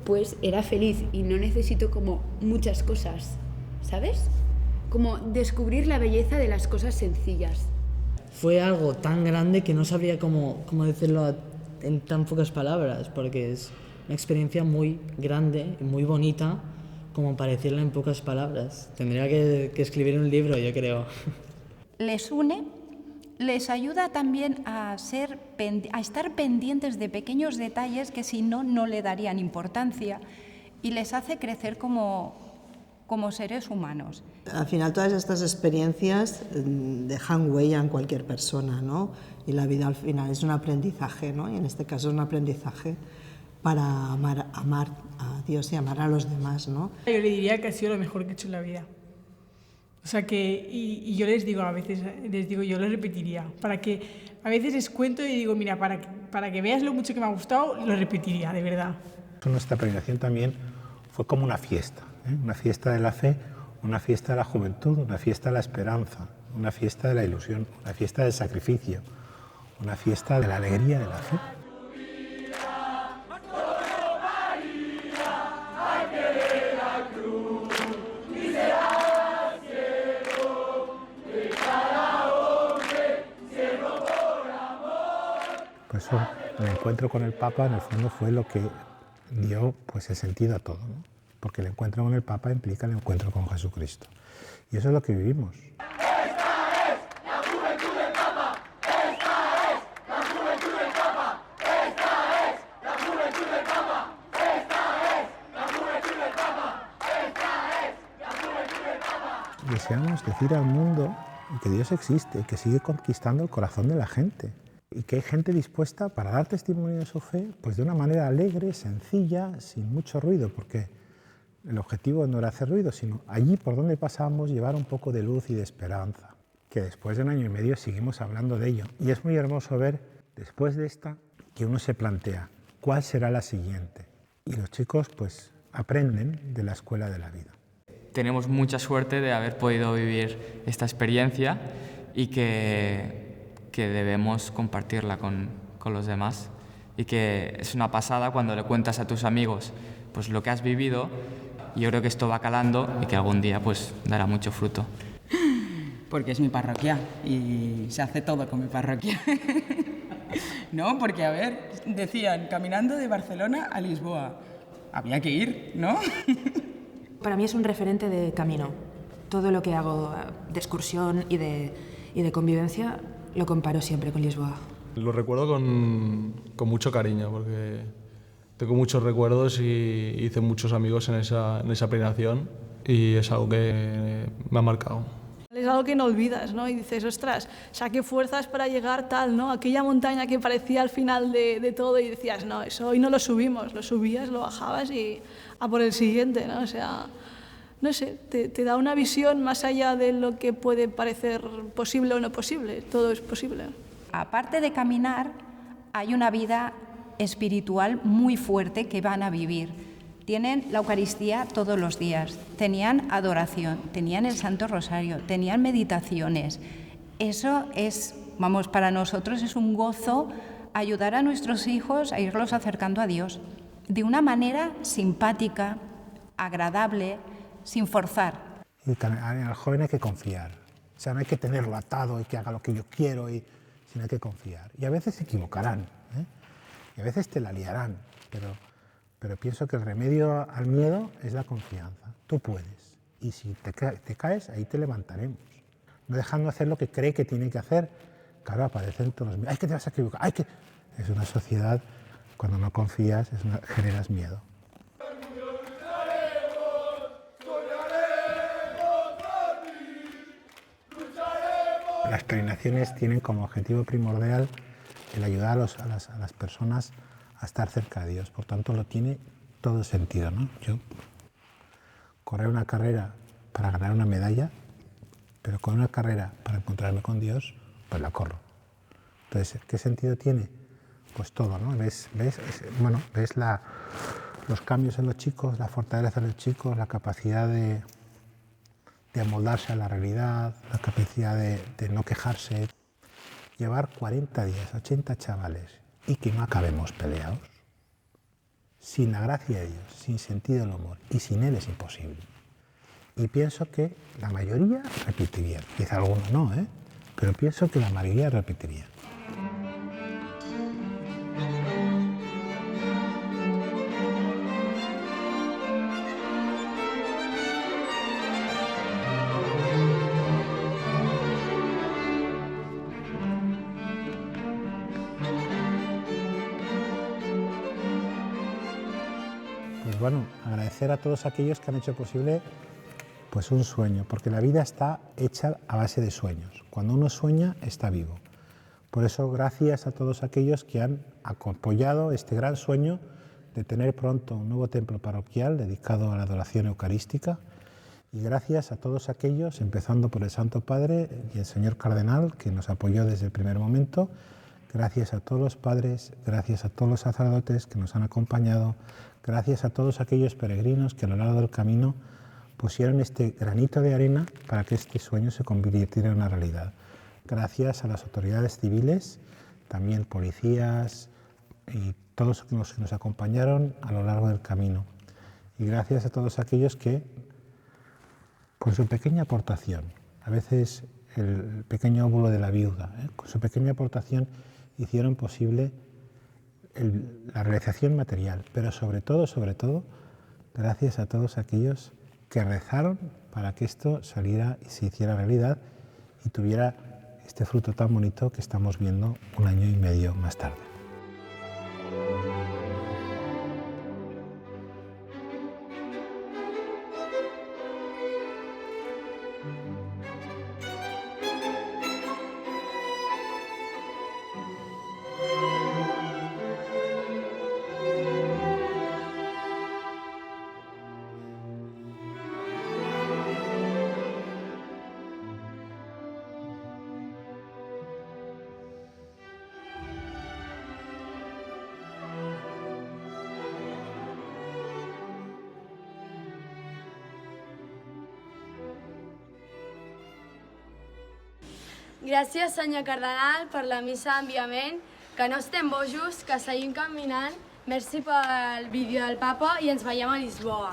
[SPEAKER 9] pues era feliz y no necesito como muchas cosas, ¿sabes? Como descubrir la belleza de las cosas sencillas.
[SPEAKER 22] Fue algo tan grande que no sabría cómo decirlo en tan pocas palabras, porque es una experiencia muy grande y muy bonita como para decirla en pocas palabras. Tendría que escribir un libro, yo creo.
[SPEAKER 24] Les une, les ayuda también a estar pendientes de pequeños detalles que si no, no le darían importancia y les hace crecer como seres humanos.
[SPEAKER 15] Al final todas estas experiencias dejan huella en cualquier persona, ¿no? Y la vida al final es un aprendizaje, ¿no? Y en este caso es un aprendizaje para amar a Dios y amar a los demás, ¿no?
[SPEAKER 12] Yo le diría que ha sido lo mejor que he hecho en la vida. O sea que, y yo les digo a veces, yo les repetiría, para que a veces les cuento y digo, mira, para que veas lo mucho que me ha gustado, lo repetiría, de verdad.
[SPEAKER 1] Nuestra peregrinación también fue como una fiesta de la fe, una fiesta de la juventud, una fiesta de la esperanza, una fiesta de la ilusión, una fiesta del sacrificio, una fiesta de la alegría de la fe. Por eso el encuentro con el Papa en el fondo fue lo que dio pues el sentido a todo, ¿no? Porque el encuentro con el Papa implica el encuentro con Jesucristo. Y eso es lo que vivimos. Deseamos decir al mundo que Dios existe, que sigue conquistando el corazón de la gente y que hay gente dispuesta para dar testimonio de su fe pues de una manera alegre, sencilla, sin mucho ruido, porque el objetivo no era hacer ruido, sino allí por donde pasamos llevar un poco de luz y de esperanza, que después de 1 año y medio seguimos hablando de ello. Y es muy hermoso ver, después de esta, que uno se plantea cuál será la siguiente. Y los chicos pues aprenden de la escuela de la vida.
[SPEAKER 13] Tenemos mucha suerte de haber podido vivir esta experiencia y que debemos compartirla con los demás y que es una pasada cuando le cuentas a tus amigos pues lo que has vivido y yo creo que esto va calando y que algún día pues dará mucho fruto.
[SPEAKER 11] Porque es mi parroquia y se hace todo con mi parroquia. ¿no? Porque, a ver, decían, caminando de Barcelona a Lisboa. Había que ir, ¿no?
[SPEAKER 3] Para mí es un referente de camino. Todo lo que hago de excursión y de convivencia lo comparo siempre con Lisboa.
[SPEAKER 17] Lo recuerdo con mucho cariño, porque tengo muchos recuerdos y hice muchos amigos en esa peregrinación y es algo que me ha marcado.
[SPEAKER 18] Es algo que no olvidas, ¿no? Y dices, ostras, saqué fuerzas para llegar tal, ¿no? Aquella montaña que parecía al final de todo y decías, no, eso hoy no lo subimos, lo subías, lo bajabas y a por el siguiente, ¿no? O sea, no sé, te da una visión más allá de lo que puede parecer posible o no posible, todo es posible.
[SPEAKER 24] Aparte de caminar, hay una vida espiritual muy fuerte que van a vivir. Tienen la Eucaristía todos los días, tenían adoración, tenían el Santo Rosario, tenían meditaciones. Eso es, vamos, para nosotros es un gozo ayudar a nuestros hijos a irlos acercando a Dios de una manera simpática, agradable, sin forzar.
[SPEAKER 1] Y al joven hay que confiar, o sea, no hay que tenerlo atado y que haga lo que yo quiero, sino hay que confiar. Y a veces se equivocarán, y a veces te la liarán, pero pienso que el remedio al miedo es la confianza. Tú puedes, y si te caes, ahí te levantaremos. No dejando hacer lo que cree que tiene que hacer. Claro, aparecen todos los miedos. ¡Ay, que te vas a equivocar! ¡Ay, que! Es una sociedad, cuando no confías, generas miedo. Las peregrinaciones tienen como objetivo primordial el ayudar a las personas a estar cerca de Dios. Por tanto, lo tiene todo sentido, ¿no? Yo correr una carrera para ganar una medalla, pero con una carrera para encontrarme con Dios, pues la corro. Entonces, ¿qué sentido tiene? Pues todo, ¿no? Ves los cambios en los chicos, la fortaleza de los chicos, la capacidad de amoldarse a la realidad, la capacidad de no quejarse. Llevar 40 días, 80 chavales y que no acabemos peleados, sin la gracia de Dios, sin sentido del humor y sin Él es imposible. Y pienso que la mayoría repetiría, quizá algunos no, pero pienso que la mayoría repetiría. Bueno, agradecer a todos aquellos que han hecho posible pues un sueño, porque la vida está hecha a base de sueños. Cuando uno sueña, está vivo. Por eso, gracias a todos aquellos que han apoyado este gran sueño de tener pronto un nuevo templo parroquial dedicado a la adoración eucarística. Y gracias a todos aquellos, empezando por el Santo Padre y el señor Cardenal, que nos apoyó desde el primer momento. Gracias a todos los padres, gracias a todos los sacerdotes que nos han acompañado, gracias a todos aquellos peregrinos que a lo largo del camino pusieron este granito de arena para que este sueño se convirtiera en una realidad. Gracias a las autoridades civiles, también policías y todos los que nos acompañaron a lo largo del camino. Y gracias a todos aquellos que, con su pequeña aportación, a veces el pequeño óvulo de la viuda, con su pequeña aportación hicieron posible la realización material, pero sobre todo, gracias a todos aquellos que rezaron para que esto saliera y se hiciera realidad y tuviera este fruto tan bonito que estamos viendo un año y medio más tarde.
[SPEAKER 19] Gràcies, senyor Cardenal, per la missa d'enviament, que no estem bojos, que seguim caminant. Merci pel vídeo del papa i ens veiem a Lisboa.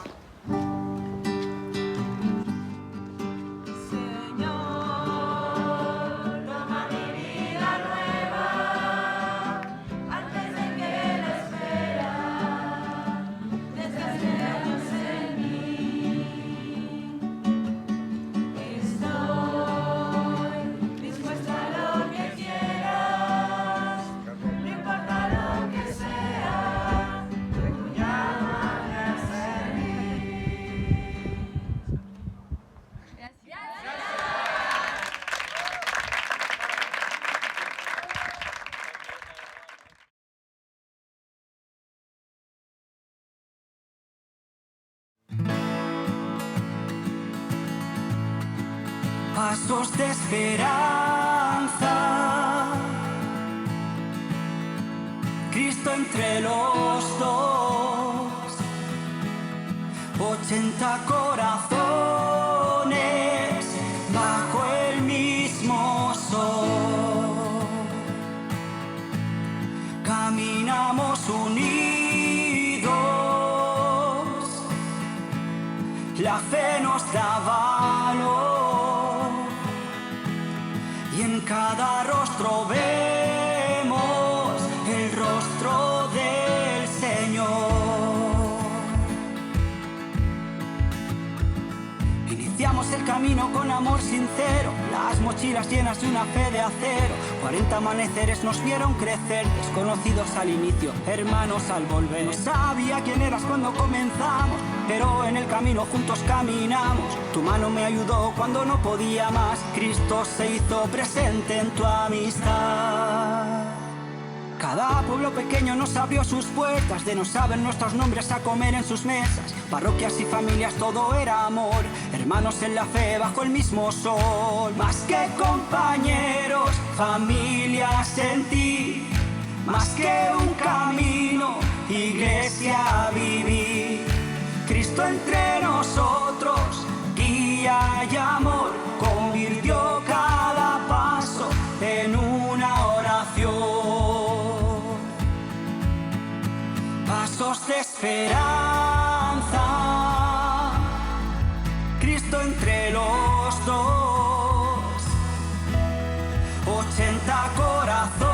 [SPEAKER 4] pasos de esperanza. Cristo entre los dos, 80 corazones bajo el mismo sol. Caminamos unidos, la fe nos da valor y en cada rostro vemos el rostro del Señor. Iniciamos el camino con amor sincero, las mochilas llenas de una fe de acero. 40 amaneceres nos vieron crecer, desconocidos al inicio, hermanos al volver. No sabía quién eras cuando comenzamos, pero en el camino juntos caminamos. Tu mano me ayudó cuando no podía más, Cristo se hizo presente en tu amistad. Cada pueblo pequeño nos abrió sus puertas, de no saber nuestros nombres a comer en sus mesas. Parroquias y familias, todo era amor, hermanos en la fe bajo el mismo sol. Más que compañeros, familias en ti, más que un camino, iglesia a vivir. Cristo entre nosotros, guía y amor, convirtió cada paso en una oración. Pasos de esperanza, Cristo entre los dos, 80 corazones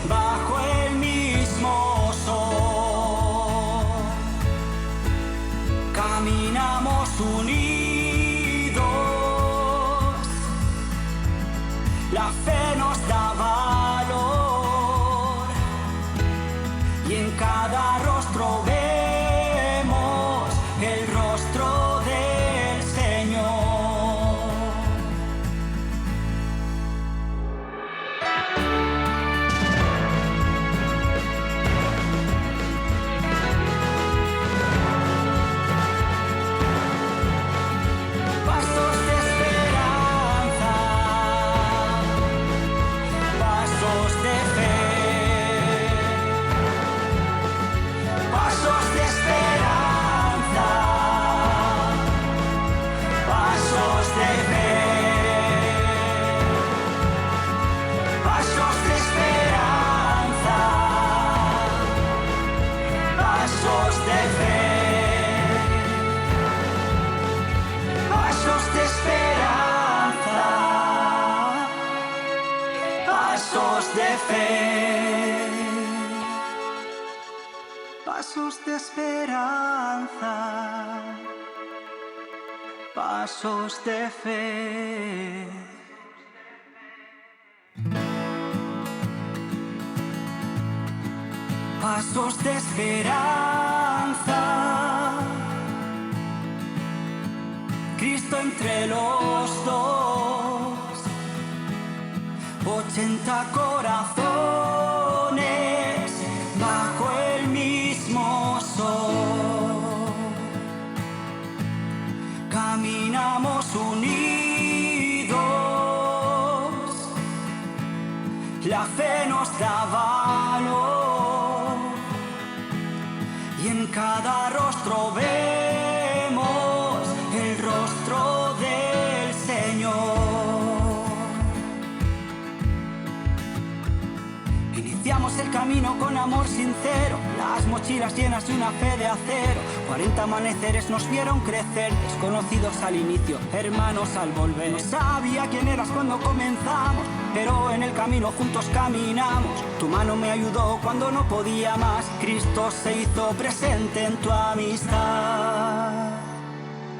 [SPEAKER 4] bajo el mismo sol. Caminamos unidos, la fe nos da valor y en cada rostro vemos el rostro del Señor. Pasos de esperanza, pasos de fe. Pasos de esperanza, pasos de fe. Pasos de esperanza, pasos de fe. Pasos de esperanza, pasos de fe. Pasos de esperanza, pasos de fe. Pasos de esperanza, Cristo entre los dos, 80 corazones bajo el mismo sol. Caminamos unidos, la fe nos da valor y en cada rostro vemos el rostro del Señor. Iniciamos el camino con amor sincero, las mochilas llenas de una fe de acero. 40 amaneceres nos vieron crecer, desconocidos al inicio, hermanos al volver. No sabía quién eras cuando comenzamos, pero en el camino juntos caminamos. Tu mano me ayudó cuando no podía más, Cristo se hizo presente en tu amistad.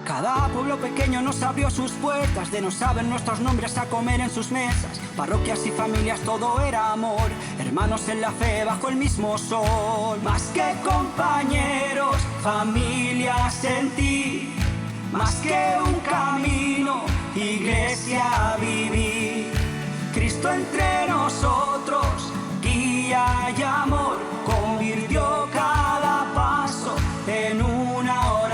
[SPEAKER 4] Cada pueblo pequeño nos abrió sus puertas, de no saber nuestros nombres a comer en sus mesas. Parroquias y familias, todo era amor, hermanos en la fe bajo el mismo sol. Más que compañeros, familias en ti, más que un camino, iglesia a vivir. Cristo entre nosotros, guía y amor, convirtió cada paso en una oración.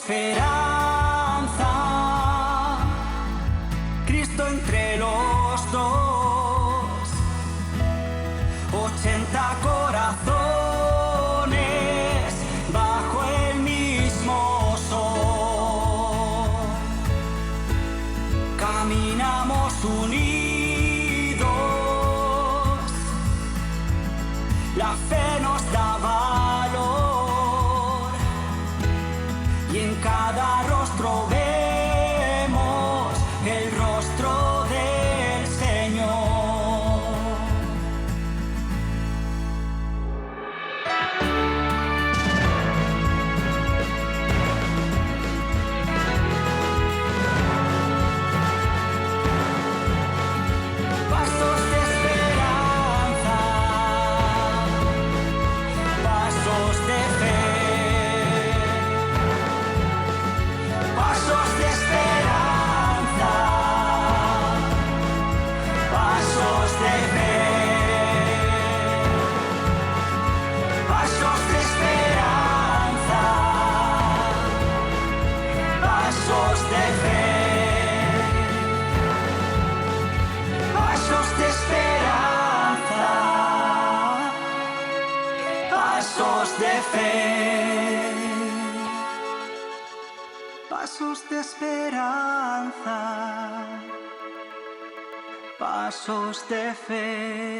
[SPEAKER 4] esperanza, Cristo entre los dos, 80 corazones bajo el mismo sol, caminamos unidos, la fe nos da valor y en cada rostro vemos el rostro del Señor. Pasos de esperanza, pasos de fe, pasos de esperanza, pasos de fe, pasos de esperanza, pasos de fe, pasos de esperanza, pasos de fe, pasos de esperanza, pasos de fe.